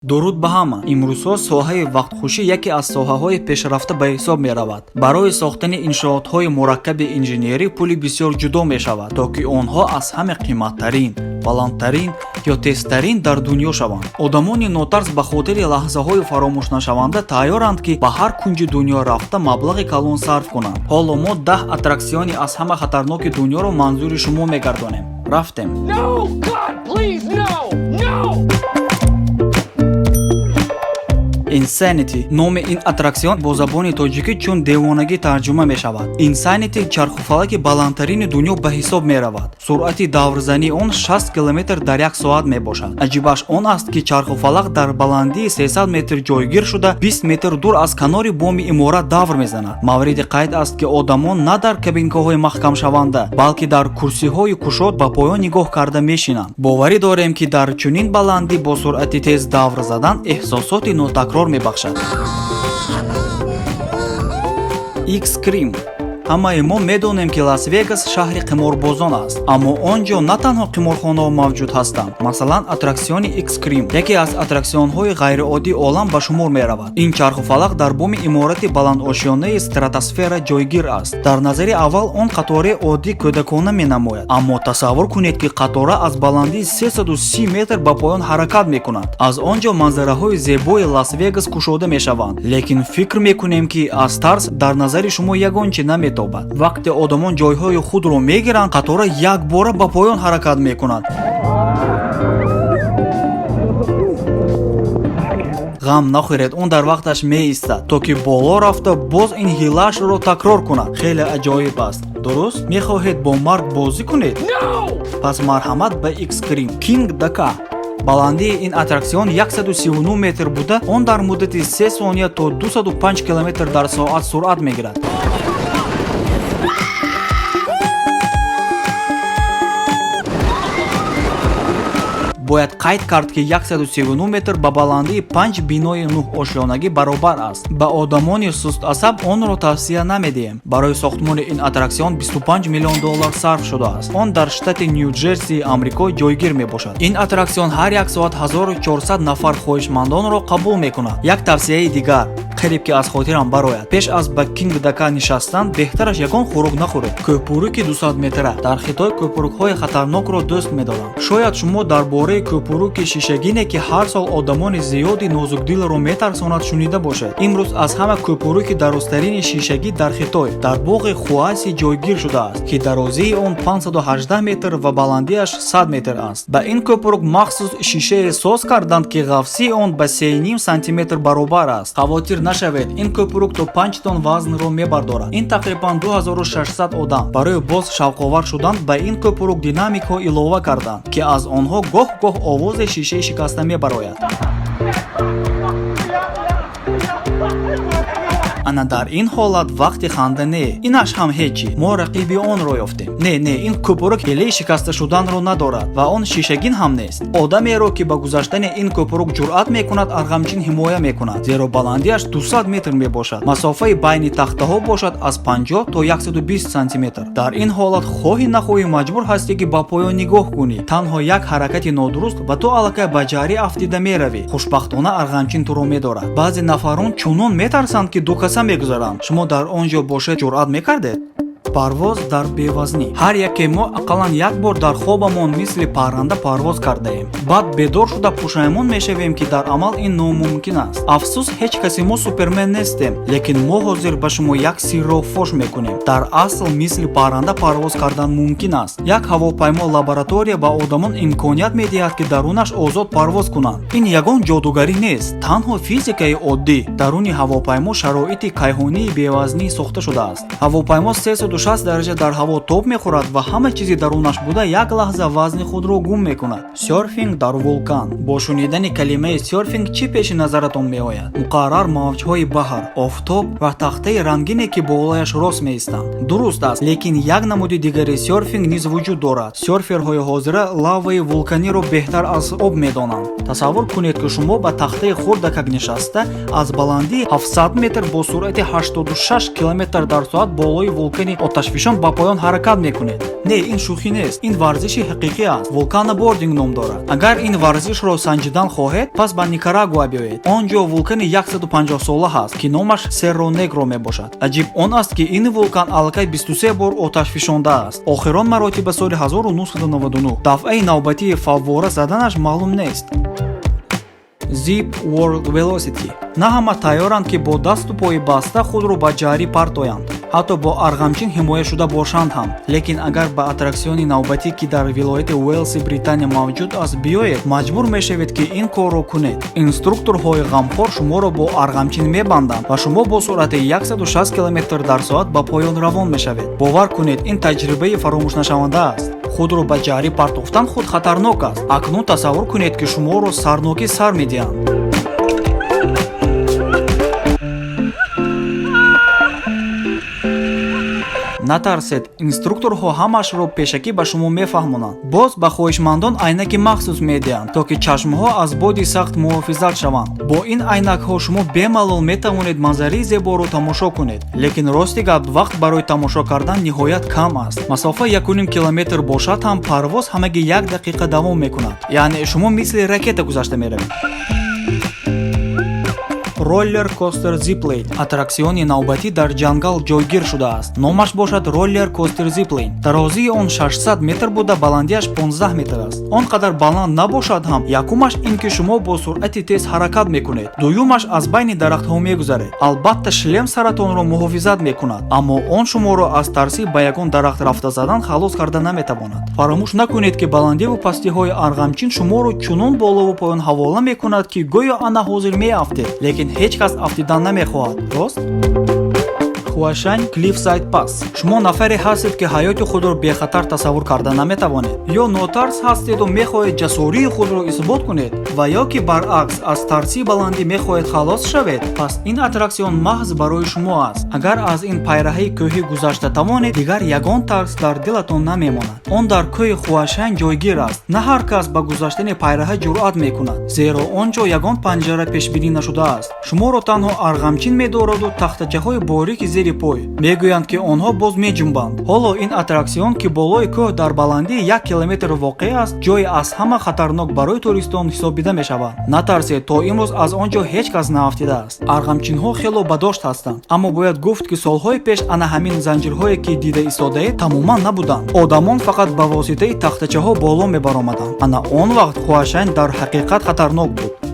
дуруд ба ҳама. имрӯзҳо соҳаи вақтхушӣ яке аз соҳаҳои пешрафта ба ҳисоб меравад. барои сохтани иншоотҳои мураккаби инженерӣ пули бисёр ҷудо мешавад, то ки онҳо аз ҳама қиматтарин, баландтарин ё тезтарин дар дунё шаванд. одамони нотарс ба хотири лаҳзаҳои фаромӯшнашаванда тайёранд ки ба ҳар кунҷи дунё рафта маблағи калон сарф кунанд. ҳоло мо 10 аттраксиони аз ҳама хатарноки дунёро манзури шумо мегардонем. рафтем. No! God, please, no! No! Insanity номи ин аттраксион бо забони тоҷикӣ чун девонагӣ тарҷума мешавад. Insanity чархуфалаки баландтарини дунё ба ҳисоб меравад. суръати даврзании он 60 км дар як соат мебошад. аҷибаш он аст ки чархуфалак дар баландии 300 метр ҷойгир шуда 20 метр дур аз канори боми иморат давр мезанад. мавриди қайд аст ки одамон на дар кабинкаҳои маҳкамшаванда, балки дар курсиҳои кушод ба поён нигоҳ карда мешинанд. боварӣ дорем ки дар чунин баландӣ бо суръати тез давр задан эҳсосоти нотакрор мебахшад. X-Cream. ҳамаи мо медонем ки Лас-Вегас шаҳри қиморбозон аст, аммо он ҷо на танҳо қиморхонаҳо мавҷуд ҳастанд. масалан, аттраксиони X-Cream яке аз аттраксионҳои ғайриоддии олам ба шумор меравад. ин чархуфалак дар боми иморати баландошёнаи стратосфера ҷойгир аст. дар назари аввал он қатораи оддӣ кӯдакона менамояд, аммо тасаввур кунед ки қатора аз баландии 330 метр ба поён ҳаракат мекунад. аз он ҷо манзараҳои зебои Лас-Вегас кушода мешаванд, лекин фикр мекунем ки аз тарс дар назари шумо ягон чӣ наметобад. вақте одамон ҷойҳои худро мегиранд, қатора якбора ба поён ҳаракат мекунад. ғам нахӯред, он дар вақташ меистад, то ки боло рафта боз ин ҳилаашро такрор кунад. хеле аҷоиб аст, дуруст? мехоҳед бо марг бозӣ кунед? No! пас марҳамат ба X-Cream. King Dakar. баландии ин аттраксион 139 метр буда, он дар муддати 3 сония то 205 км дар соат суръат мегирад. бояд қайд кард ки 139 метр ба баландии 5 бинои 9 ошёнагӣ баробар аст. ба одамони сустасаб онро тавсия намедиҳем. барои сохтмони ин аттраксион $25 миллион сарф шудааст. он дар штати Нью-Ҷерсии Амрико ҷойгир мебошад. ин аттраксион ҳар як соат 1400 нафар хоҳишмандонро қабул мекунад. як тавсияи дигар қариб ки аз хотирам барояд. пеш аз ба King Dakar нишастан беҳтараш ягон хӯрок нахӯред. кӯпуруки 200 метра. дар Хитой кӯпурукҳои хатарнокро дӯст медорам. шояд шумо дар бораи кӯпуруки шишагине ки ҳар сол одамони зиёди нозукдилро метарсонад шунида бошед. имрӯз аз ҳама кӯпуруки дарозтарини шишагӣ дар Хитой дар боғи Хуаси ҷойгир шудааст, ки дарозии он 518 метр ва баландиаш 100 метр аст. ба ин кӯпурук махсус шишае соз карданд ки ғафсии он ба 3,5 сантиметр баробар аст. хавотир нашавед, ин кӯпурук то 5 тонн вазнро мебардорад. ин тақрибан 2600 одам. барои боз шавқовар шудан ба ин кӯпурук динамикҳо илова карданд, ки аз онҳо гоҳ-гоҳ овози шишаи шикаста мебарояд. ана дар ин ҳолат вақти ханда не, инаш ҳам ҳечи, мо рақиби онро ёфтем. не ин кӯпурук ҳелаи шикаста шуданро надорад ва он шишагин ҳам нест. одамеро ки ба гузаштани ин кӯпурук ҷуръат мекунад, арғамчин ҳимоя мекунад, зеро баландиаш 200 метр мебошад. масофаи байни тахтаҳо бошад аз 50 то 120 сантиметр. дар ин ҳолат хоҳӣ нахоҳӣ маҷбур ҳастӣ ки ба поён нигоҳ кунӣ. танҳо як ҳаракати нодуруст ва ту аллакай ба ҷарӣ афтида меравӣ. хушбахтона арғамчин туро медорад. баъзе нафарон чунон метарсанд ки дукаса мегузаранд. шумо дар он ҷо бошед ҷуръат мекардед? парвоз дар бевазнӣ. ҳар яке мо ақаллан як бор дар хобамон мисли парранда парвоз кардаем. баъд бедор шуда пушаймон мешавем ки дар амал ин номумкин аст. афсус, ҳеҷ каси мо супермен нестем, лекин мо ҳозир ба шумо як сирро фош мекунем. дар асл мисли парранда парвоз кардан мумкин аст. як ҳавопаймо лаборатория ба одамон имконият медиҳад ки дарунаш озод парвоз кунанд. ин ягон ҷодугарӣ нест, танҳо физикаи оддӣ. даруни ҳавопаймо шароити кайҳонии бевазнӣ сохта шудааст. ҳавопаймо 360 дараҷа дар ҳаво тоб мехӯрад ва ҳама чизи дарунаш буда як лаҳза вазни худро гум мекунад. серфинг дар вулкан. бо шунидани калимаи серфинг чӣ пеши назаратон меояд? муқаррар мавҷҳои баҳр, офтоб ва тахтаи рангине ки болояш рост меистанд. дуруст аст, лекин як намуди дигари серфинг низ вуҷуд дорад. серферҳои ҳозира лаваи вулканиро беҳтар аз об медонанд. тасаввур кунед ки шумо ба тахтаи хурдакак нишаста аз баландии 700 метр бо суръати 86 км дар соат болои вулкани оташфишон ба поён ҳаракат мекунед. Не, ин шӯхӣ нест, ин варзиши ҳақиқӣ аст. Вулканобординг ном дорад. Агар ин варзишро санҷидан хоҳед, пас ба Никарагуа биёед. Он ҷо вулкани 150 сола ҳаст, ки номаш Серро Негро мебошад. Аҷиб он аст, ки ин вулкан аллакай 23 бор оташфишондааст. Охирон маротиба соли 1999 дафъаи навбатии фаввора заданаш маълум нест. Zip World Velocity. На ҳама тайёранд, ки бо дасту пои баста худро ба ҷарӣ партоянд. ҳатто бо арғамчин ҳимоя шуда бошанд ҳам. Лекин агар ба аттраксиони навбатӣ, ки дар вилояти Уэлси, Британия мавҷуд аст, биёед, маҷбур мешавед, ки ин корро кунед. Инструкторҳои ғамхор шуморо бо арғамчин мебанданд ва шумо бо суръати 160 км/соат ба поён равон мешавед. Бовар кунед, ин таҷрибаи фаромӯшнашаванда аст. Худро ба ҷарӣ партофтан худ хатарнок аст. Акнун тасаввур кунед, ки шуморо сарнокӣ сар медиҳанд. Натарсед, инструкторҳо ҳамашро пешакӣ ба шумо мефаҳмонанд. Боз ба хоҳишмандон айнаки махсус медиҳанд, то ки чашмҳо аз боди сахт муҳофизат шаванд. Бо ин айнакҳо шумо бемалол метавонед манзараи зеборо тамошо кунед. Лекин рости гап, вақт барои тамошо кардан ниҳоят кам аст. Масофа 1,5 километр бошад ҳам парвоз ҳамаги 1 дақиқа давом мекунад. Яъне шумо мисли ракета гузашта меравед. Roller Coaster Zipline. Аттраксиони навбатӣ дар ҷангал ҷойгир шудааст. Номаш бошад Roller Coaster Zipline. Дарозии он 600 метр буда, баландиаш 15 метр аст. Он қадар баланд набошад ҳам, якумаш ин ки шумо бо суръати тез ҳаракат мекунед. Дуюмаш аз байни дарахтҳо мегузаред. Албатта шлем саратонро муҳофизат мекунад, аммо он шуморо аз тарси ба ягон дарахт рафта задан халос карда наметавонад. Фаромӯш накунед, ки баландиву пастиҳои арғамчин шуморо чунон болову поён ҳавола мекунад, ки гӯё ана ҳозир меафтед, лекин ҳеҷ кас афтидан намехоҳад. Рост? Хуашань Cliffside Pass. Шумо нафаре ҳастед, ки ҳаёти худро бехатар тасаввур карда наметавонед. Ё нотарс ҳастеду мехоҳед ҷасории худро исбот кунед, ва ё ки баръакс аз тарси баландӣ мехоҳед халос шавед, пас ин аттраксион маҳз барои шумо аст. Агар аз ин пайраҳаи кӯҳӣ гузашта тавонед, дигар ягон тарс дар дилатон намемонад. Он дар кӯҳи Хуашань ҷойгир аст. На ҳар кас ба гузаштани пайраҳа ҷуръат мекунад, зеро он ҷо ягон панҷара пешбинӣ нашудааст. Шуморо танҳо арғамчин медораду тахтачаҳои борики зери пой. Мегӯянд, ки онҳо боз меҷунбанд. Ҳоло ин аттраксион, ки болои кӯҳ дар баландии 1 километр воқеъ аст, ҷои аз ҳама хатарнок барои туристон ҳисобида мешавад. Натарсед, то имрӯз аз он ҷо ҳеҷ кас наафтидааст. Арғамчинҳо хело бадошт ҳастанд, аммо бояд гуфт, ки солҳои пеш ана ҳамин занҷирҳое, ки дида истодаед, тамоман набуданд. Одамон фақат ба воситаи тахтачаҳо боло мебаромаданд. Ана он вақт Хуашань дар ҳақиқат хатарнок буд.